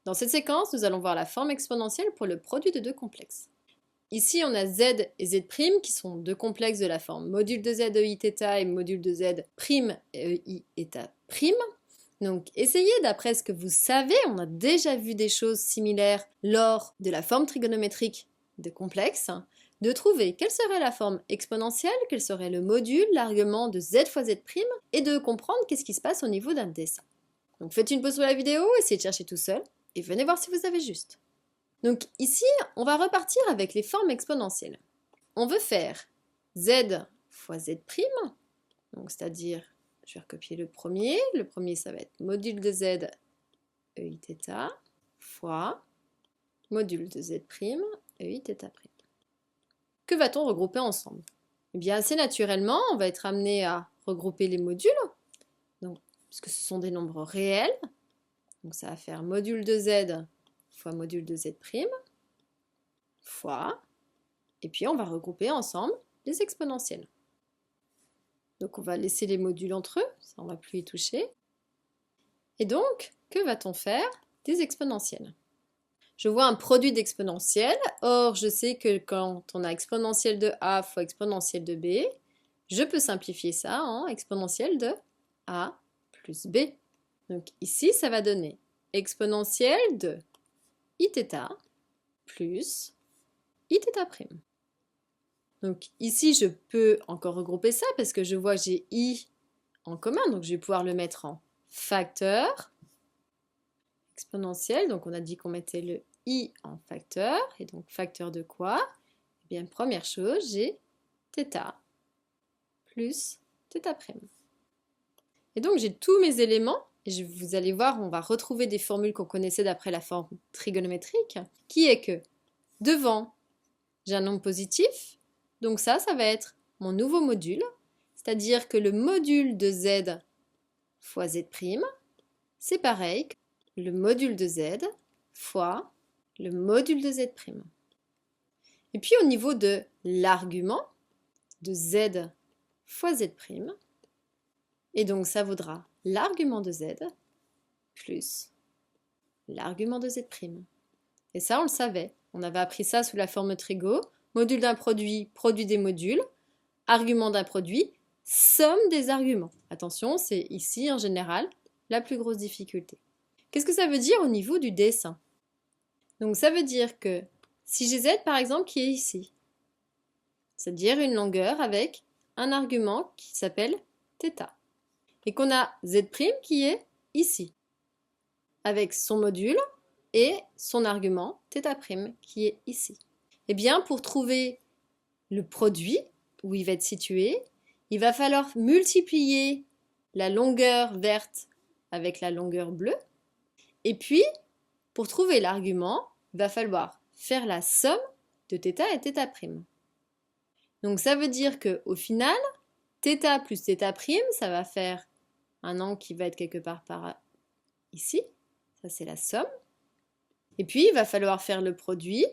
Dans cette séquence, nous allons voir la forme exponentielle pour le produit de deux complexes. Ici, on a z et z' qui sont deux complexes de la forme module de z EI θ et module de z' EI θ'. Donc, essayez d'après ce que vous savez, on a déjà vu des choses similaires lors de la forme trigonométrique de complexes, de trouver quelle serait la forme exponentielle, quel serait le module, l'argument de z fois z', et de comprendre qu'est-ce qui se passe au niveau d'un dessin. Donc faites une pause sur la vidéo, essayez de chercher tout seul, et venez voir si vous avez juste. Donc ici, on va repartir avec les formes exponentielles. On veut faire z fois z', donc c'est-à-dire, je vais recopier le premier ça va être module de z EI θ fois module de z' EI θ'. Que va-t-on regrouper ensemble? Eh bien, assez naturellement, on va être amené à regrouper les modules, donc, puisque ce sont des nombres réels. Donc ça va faire module de z fois module de z' fois, et puis on va regrouper ensemble les exponentielles. Donc on va laisser les modules entre eux, ça on ne va plus y toucher. Et donc, que va-t-on faire des exponentielles? Je vois un produit d'exponentielles, or je sais que quand on a exponentielle de a fois exponentielle de b, je peux simplifier ça en exponentielle de a plus b. Donc ici, ça va donner exponentielle de Iθ plus Iθ'I. Donc ici, je peux encore regrouper ça parce que je vois que j'ai i en commun, donc je vais pouvoir le mettre en facteur exponentielle. Donc on a dit qu'on mettait le i en facteur, et donc facteur de quoi? Eh bien, première chose, j'ai θ plus θ'I. Et donc j'ai tous mes éléments, et vous allez voir, on va retrouver des formules qu'on connaissait d'après la forme trigonométrique, qui est que devant, j'ai un nombre positif, donc ça va être mon nouveau module, c'est-à-dire que le module de z fois z', c'est pareil que le module de z fois le module de z'. Et puis au niveau de l'argument de z fois z', et donc ça vaudra l'argument de z plus l'argument de z'. Et ça, on le savait. On avait appris ça sous la forme trigo. Module d'un produit, produit des modules. Argument d'un produit, somme des arguments. Attention, c'est ici, en général, la plus grosse difficulté. Qu'est-ce que ça veut dire au niveau du dessin? Donc ça veut dire que si j'ai z, par exemple, qui est ici, c'est-à-dire une longueur avec un argument qui s'appelle θ, et qu'on a z' qui est ici, avec son module et son argument θ' qui est ici. Eh bien, pour trouver le produit, où il va être situé, il va falloir multiplier la longueur verte avec la longueur bleue, et puis, pour trouver l'argument, il va falloir faire la somme de θ et θ'. Donc ça veut dire qu'au final, θ plus θ', ça va faire un angle qui va être quelque part par ici, ça c'est la somme. Et puis il va falloir faire le produit,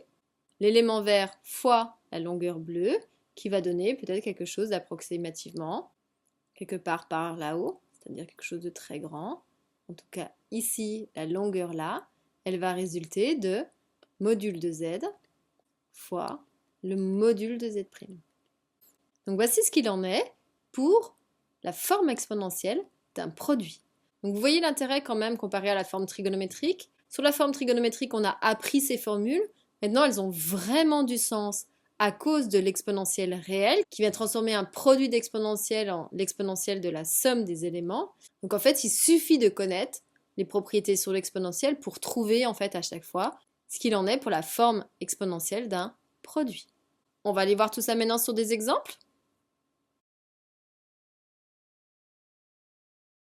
l'élément vert fois la longueur bleue, qui va donner peut-être quelque chose d'approximativement, quelque part par là-haut, c'est-à-dire quelque chose de très grand. En tout cas, ici, la longueur là, elle va résulter de module de z fois le module de z'. Donc voici ce qu'il en est pour la forme exponentielle d'un produit. Donc vous voyez l'intérêt quand même comparé à la forme trigonométrique. Sur la forme trigonométrique, on a appris ces formules. Maintenant, elles ont vraiment du sens à cause de l'exponentielle réelle qui vient transformer un produit d'exponentielle en l'exponentielle de la somme des éléments. Donc en fait, il suffit de connaître les propriétés sur l'exponentielle pour trouver en fait à chaque fois ce qu'il en est pour la forme exponentielle d'un produit. On va aller voir tout ça maintenant sur des exemples.